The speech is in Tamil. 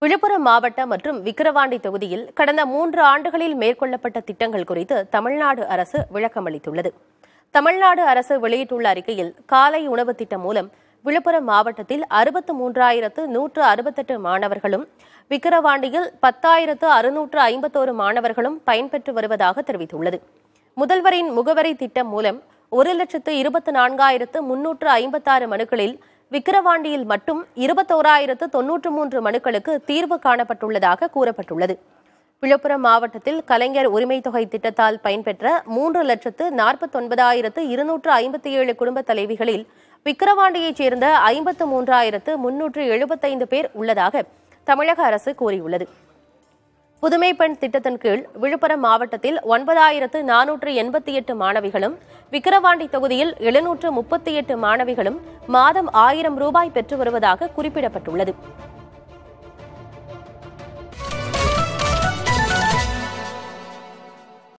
விழுப்புரம் மாவட்டம் மற்றும் விக்கிரவாண்டி தொகுதியில் கடந்த 3 ஆண்டுகளில் மேற்கொள்ளப்பட்ட திட்டங்கள் குறித்து தமிழ்நாடு அரசு விளக்கமளித்துள்ளது. தமிழ்நாடு அரசு வெளியிட்டுள்ள அறிக்கையில், காலை உணவு திட்டம் மூலம் விழுப்புரம் மாவட்டத்தில் 63,168 மாணவர்களும், விக்கிரவாண்டியில் 10,651 மாணவர்களும் பயன்பெற்று வருவதாக தெரிவித்துள்ளது. முதல்வரின் முகவரி திட்டம் மூலம் 1,24,356 மனுக்களில் விக்கிரவாண்டியில் மட்டும் 21,093 மனுக்களுக்கு தீர்வு காணப்பட்டுள்ளதாக கூறப்பட்டுள்ளது. விழுப்புரம் மாவட்டத்தில் கலைஞர் உரிமை தொகை திட்டத்தால் பயன்பெற்ற 3,49,257 குடும்ப தலைவிகளில் விக்கிரவாண்டியைச் சேர்ந்த 53,375 பேர் உள்ளதாக தமிழக அரசு கூறியுள்ளது. புதுமை பெண் திட்டத்தின் கீழ் விழுப்புரம் மாவட்டத்தில் 9,488 மாணவிகளும், விக்கிரவாண்டி தொகுதியில் 738 மாணவிகளும் மாதம் 1,000 ரூபாய் பெற்று வருவதாக குறிப்பிடப்பட்டுள்ளது.